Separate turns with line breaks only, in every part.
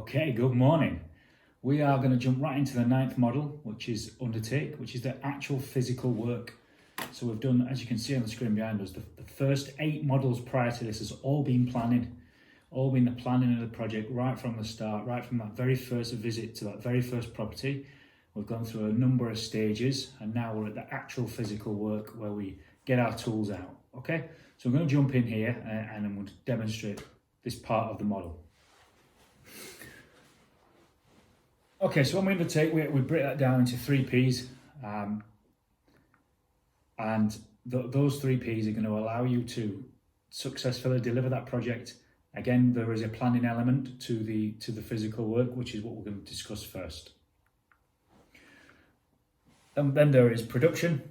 Okay, good morning. We are going to jump right into the 9th model, which is undertake, which is the actual physical work. So we've done, as you can see on the screen behind us, the first 8 models prior to this has all been planning, all been the planning of the project right from the start, right from that very first visit to that very first property. We've gone through a number of stages and now we're at the actual physical work where we get our tools out. Okay, so I'm going to jump in here and I'm going to demonstrate this part of the model. Okay, so when we undertake, we break that down into 3 Ps, and those 3 Ps are going to allow you to successfully deliver that project. Again, there is a planning element to the physical work, which is what we're going to discuss first. And then there is production.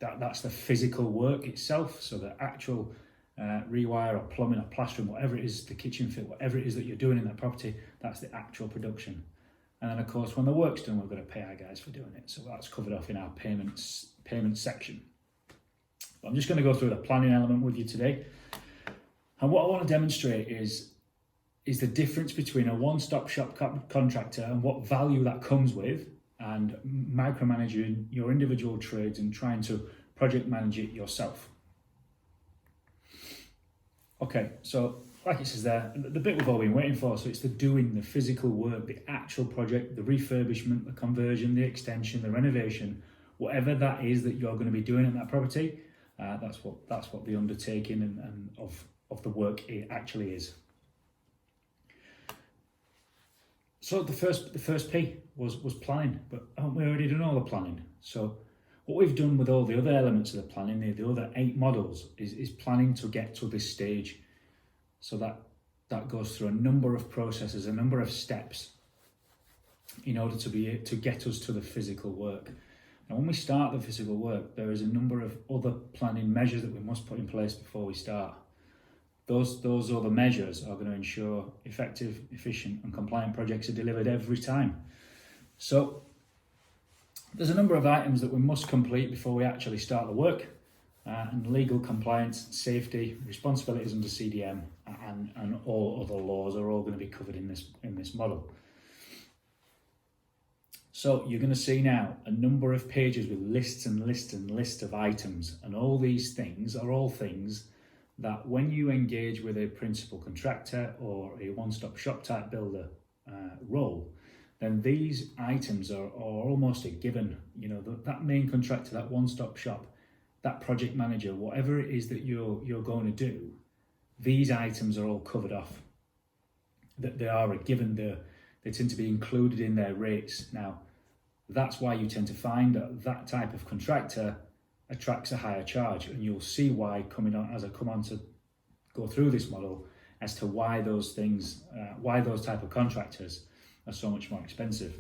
That's the physical work itself, so the actual rewire or plumbing or plastering, whatever it is, the kitchen fit, whatever it is that you're doing in that property, that's the actual production. And then of course, when the work's done, we're going to pay our guys for doing it. So that's covered off in our payment section. But I'm just going to go through the planning element with you today. And what I want to demonstrate is the difference between a one-stop shop contractor and what value that comes with, and micromanaging your individual trades and trying to project manage it yourself. Okay, so like it says there, the bit we've all been waiting for, so it's the doing, the physical work, the actual project, the refurbishment, the conversion, the extension, the renovation, whatever that is that you're going to be doing in that property, that's what the undertaking and of the work it actually is. So the first P was planning, but haven't we already done all the planning? So what we've done with all the other elements of the planning, the other 8 models, is planning to get to this stage. So that goes through a number of processes, a number of steps in order to get us to the physical work. Now, when we start the physical work, there is a number of other planning measures that we must put in place before we start. Those other measures are going to ensure effective, efficient and compliant projects are delivered every time. So there's a number of items that we must complete before we actually start the work. And legal compliance, safety, responsibilities under CDM and all other laws are all going to be covered in this model. So you're going to see now a number of pages with lists and lists and lists of items, and all these things are all things that when you engage with a principal contractor or a one-stop shop type builder role, then these items are almost a given. You know, that main contractor, that one-stop shop, that project manager, whatever it is that you're going to do, these items are all covered off. That they are a given. They tend to be included in their rates. Now, that's why you tend to find that type of contractor attracts a higher charge, and you'll see why coming on as I come on to go through this model as to why those things, why those type of contractors are so much more expensive.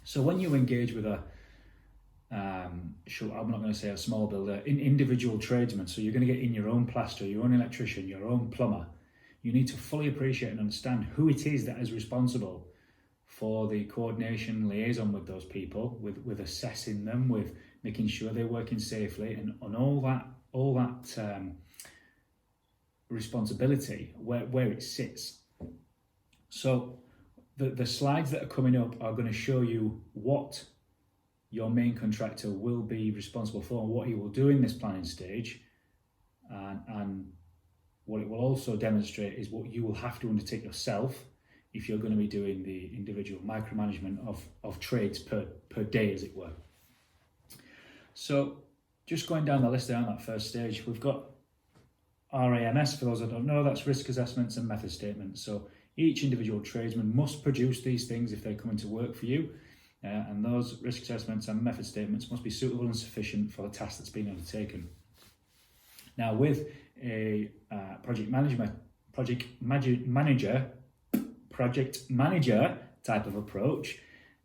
So when you engage with I'm not going to say a small builder, individual tradesmen, so you're going to get in your own plasterer, your own electrician, your own plumber, you need to fully appreciate and understand who it is that is responsible for the coordination liaison with those people, with assessing them, with making sure they're working safely, and on all that responsibility where it sits. So the slides that are coming up are going to show you what your main contractor will be responsible for and what he will do in this planning stage, and what it will also demonstrate is what you will have to undertake yourself if you're going to be doing the individual micromanagement of trades per day, as it were. So just going down the list there on that first stage, we've got RAMS. For those that don't know, that's risk assessments and method statements. So each individual tradesman must produce these things if they're coming to work for you. And those risk assessments and method statements must be suitable and sufficient for the task that's been undertaken. Now, with a project manager type of approach,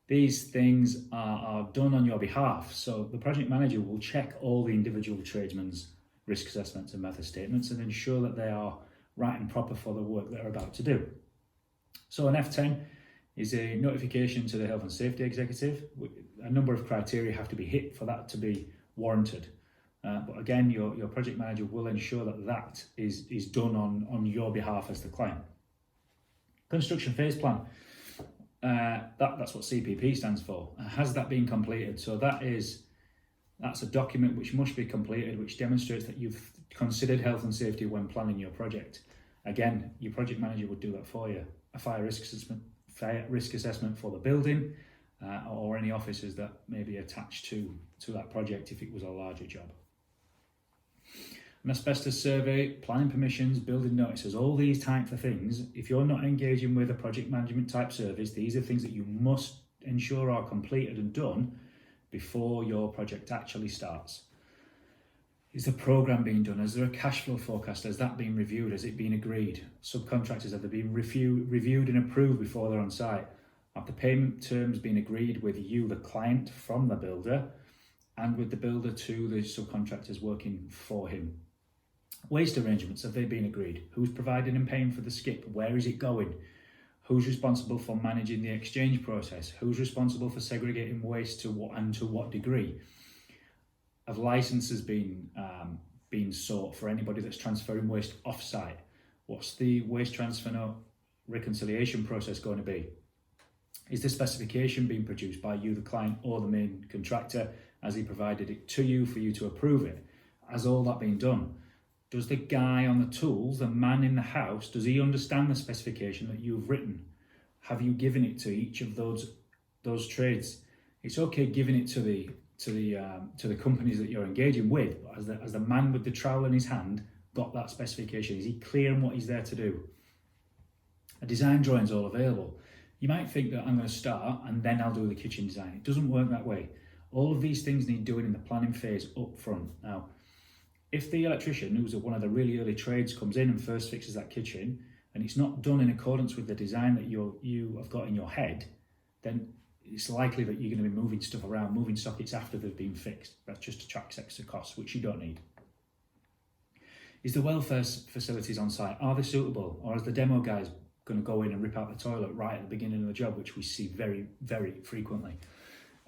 these things are done on your behalf. So the project manager will check all the individual tradesmen's risk assessments and method statements and ensure that they are right and proper for the work they're about to do. So an F10 is a notification to the health and safety executive. A number of criteria have to be hit for that to be warranted. But again, your project manager will ensure that is done on your behalf as the client. Construction phase plan. That's what CPP stands for. Has that been completed? So that's a document which must be completed, which demonstrates that you've considered health and safety when planning your project. Again, your project manager would do that for you. A fire risk assessment for the building, or any offices that may be attached to that project if it was a larger job. An asbestos survey, planning permissions, building notices, all these types of things. If you're not engaging with a project management type service, these are things that you must ensure are completed and done before your project actually starts. Is the programme being done? Is there a cash flow forecast? Has that been reviewed? Has it been agreed? Subcontractors, have they been reviewed and approved before they're on site? Have the payment terms been agreed with you, the client, from the builder, and with the builder to the subcontractors working for him? Waste arrangements, have they been agreed? Who's providing and paying for the skip? Where is it going? Who's responsible for managing the exchange process? Who's responsible for segregating waste to what degree? Have licenses been sought for anybody that's transferring waste off-site? What's the waste transfer note reconciliation process going to be? Is the specification being produced by you, the client, or the main contractor? Has he provided it to you for you to approve it? Has all that been done? Does the guy on the tools, the man in the house, does he understand the specification that you've written? Have you given it to each of those trades? It's okay giving it to the companies that you're engaging with, but has the man with the trowel in his hand got that specification? Is he clear on what he's there to do? A design drawing's all available. You might think that I'm going to start and then I'll do the kitchen design. It doesn't work that way. All of these things need doing in the planning phase up front. Now, if the electrician, who's one of the really early trades, comes in and first fixes that kitchen, and it's not done in accordance with the design that you have got in your head, then it's likely that you're going to be moving stuff around, moving sockets after they've been fixed. That's just attracts extra costs, which you don't need. Is the welfare facilities on site, are they suitable? Or is the demo guys going to go in and rip out the toilet right at the beginning of the job, which we see very, very frequently?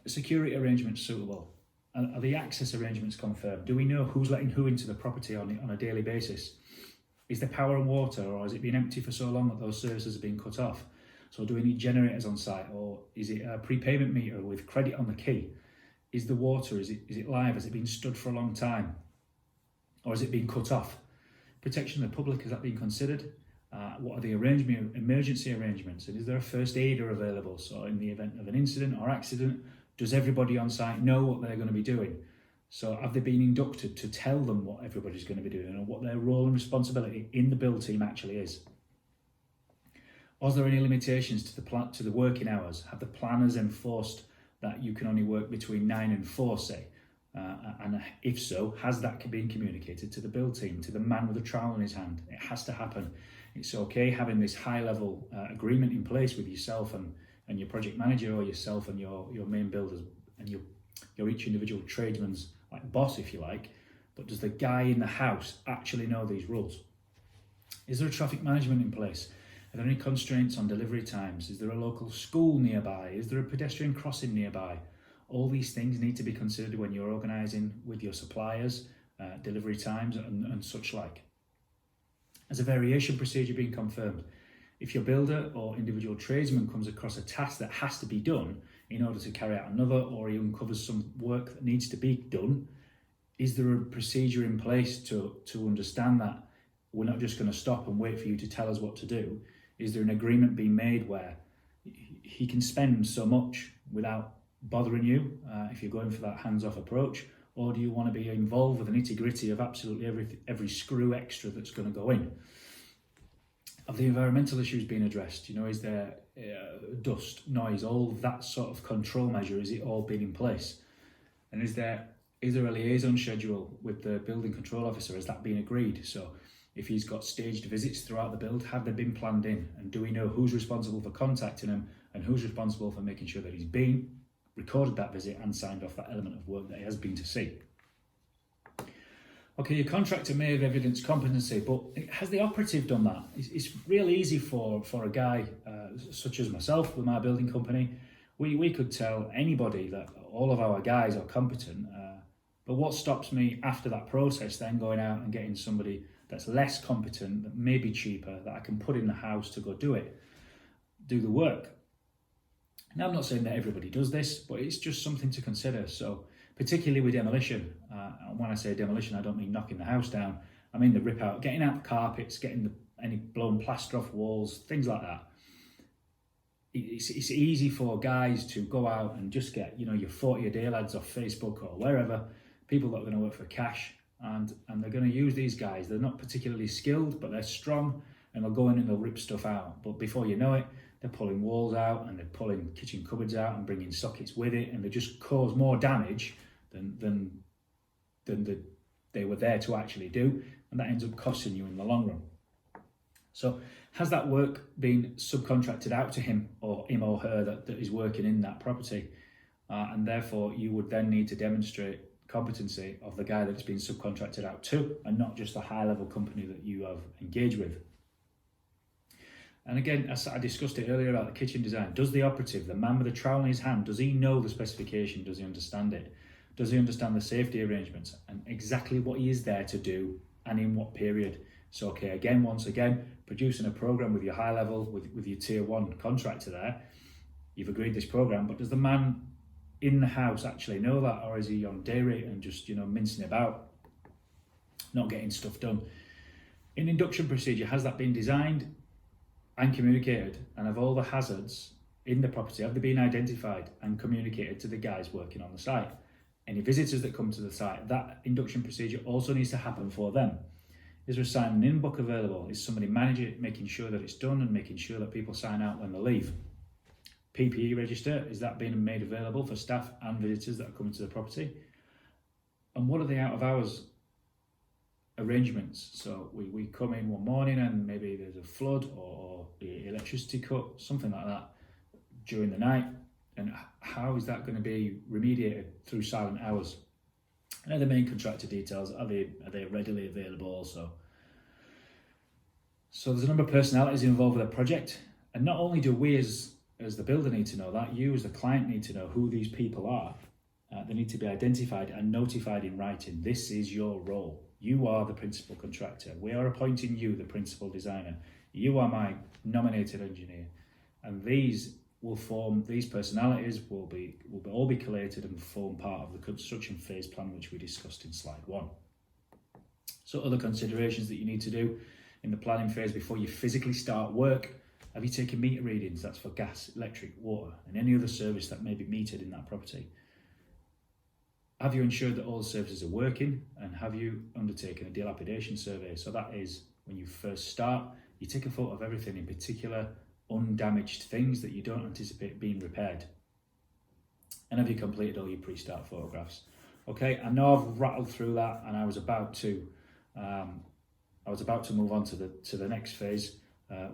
Are security arrangements suitable? Are the access arrangements confirmed? Do we know who's letting who into the property on a daily basis? Is there power and water, or has it been empty for so long that those services have been cut off? So do we need generators on site, or is it a prepayment meter with credit on the key? Is the water, is it live? Has it been stood for a long time? Or has it been cut off? Protection of the public, has that been considered? What are the emergency arrangements? And is there a first aider available? So in the event of an incident or accident, does everybody on site know what they're going to be doing? So have they been inducted to tell them what everybody's going to be doing and what their role and responsibility in the build team actually is? Was there any limitations to the working hours? Have the planners enforced that you can only work between 9 and 4, say? And if so, has that been communicated to the build team, to the man with the trowel in his hand? It has to happen. It's okay having this high-level agreement in place with yourself and your project manager, or yourself and your main builders and your each individual tradesman's like boss, if you like. But does the guy in the house actually know these rules? Is there a traffic management in place? Are there any constraints on delivery times? Is there a local school nearby? Is there a pedestrian crossing nearby? All these things need to be considered when you're organising with your suppliers, delivery times and such like. Has a variation procedure been confirmed? If your builder or individual tradesman comes across a task that has to be done in order to carry out another, or he uncovers some work that needs to be done, is there a procedure in place to understand that we're not just going to stop and wait for you to tell us what to do? Is there an agreement being made where he can spend so much without bothering you if you're going for that hands-off approach? Or do you want to be involved with the nitty-gritty of absolutely every screw extra that's going to go in? Have the environmental issues been addressed? Is there dust, noise, all that sort of control measure? Is it all been in place? And is there a liaison schedule with the building control officer? Has that been agreed? So if he's got staged visits throughout the build, have they been planned in? And do we know who's responsible for contacting him and who's responsible for making sure that he's been, recorded that visit and signed off that element of work that he has been to see? Okay, your contractor may have evidenced competency, but has the operative done that? It's real easy for a guy such as myself with my building company. We could tell anybody that all of our guys are competent, but what stops me after that process then going out and getting somebody that's less competent, that may be cheaper, that I can put in the house to go do the work? Now, I'm not saying that everybody does this, but it's just something to consider. So particularly with demolition, and when I say demolition, I don't mean knocking the house down. I mean the rip out, getting out the carpets, getting any blown plaster off walls, things like that. It's easy for guys to go out and just get, your 40 a day lads off Facebook or wherever, people that are going to work for cash, and they're going to use these guys. They're not particularly skilled, but they're strong, and they'll go in and they'll rip stuff out. But before you know it, they're pulling walls out and they're pulling kitchen cupboards out and bringing sockets with it, and they just cause more damage than they were there to actually do, and that ends up costing you in the long run. So has that work been subcontracted out to him or her that is working in that property? And therefore you would then need to demonstrate competency of the guy that it's been subcontracted out to, and not just the high level company that you have engaged with. And again, as I discussed it earlier about the kitchen design, does the operative, the man with the trowel in his hand, does he know the specification? Does he understand it? Does he understand the safety arrangements and exactly what he is there to do and in what period? So, okay, again, once again, producing a program with your high level, with your tier one contractor there, you've agreed this program, but does the man in the house actually know that, or is he on day rate and just, mincing about, not getting stuff done? In induction procedure, has that been designed and communicated, and have all the hazards in the property, have they been identified and communicated to the guys working on the site? Any visitors that come to the site, that induction procedure also needs to happen for them. Is there a sign-in book available? Is somebody managing it, making sure that it's done and making sure that people sign out when they leave? PPE register, is that being made available for staff and visitors that are coming to the property? And what are the out of hours arrangements? So we come in one morning and maybe there's a flood or the electricity cut, something like that during the night. And how is that going to be remediated through silent hours? And are the main contractor details, are they readily available also? So there's a number of personalities involved with a project. And not only do we as the builder need to know that, you as the client need to know who these people are. They need to be identified and notified in writing. This is your role. You are the principal contractor. We are appointing you the principal designer. You are my nominated engineer. And these personalities will all be collated and form part of the construction phase plan, which we discussed in slide 1. So other considerations that you need to do in the planning phase before you physically start work: have you taken meter readings? That's for gas, electric, water, and any other service that may be metered in that property. Have you ensured that all the services are working? And have you undertaken a dilapidation survey? So that is when you first start, you take a photo of everything, in particular undamaged things that you don't anticipate being repaired. And have you completed all your pre-start photographs? Okay, I know I've rattled through that, and I was about to move on to the next phase,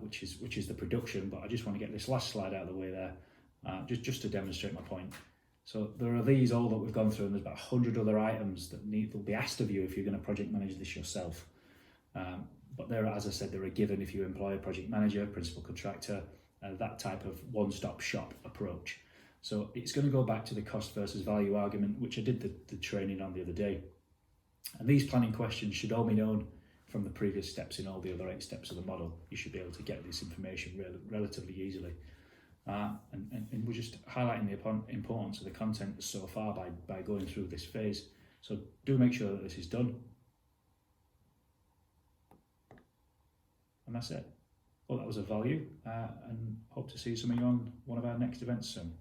which is the production. But I just want to get this last slide out of the way there, just to demonstrate my point. So there are these all that we've gone through, and there's about 100 other items that will be asked of you if you're going to project manage this yourself. But there, as I said, they're a given if you employ a project manager, principal contractor, that type of one-stop shop approach. So it's going to go back to the cost versus value argument, which I did the training on the other day. And these planning questions should all be known from the previous steps in all the other 8 steps of the model. You should be able to get this information relatively easily. And we're just highlighting the importance of the content so far by going through this phase. So do make sure that this is done. And that's it. Well, that was a value, and hope to see some of you on one of our next events soon.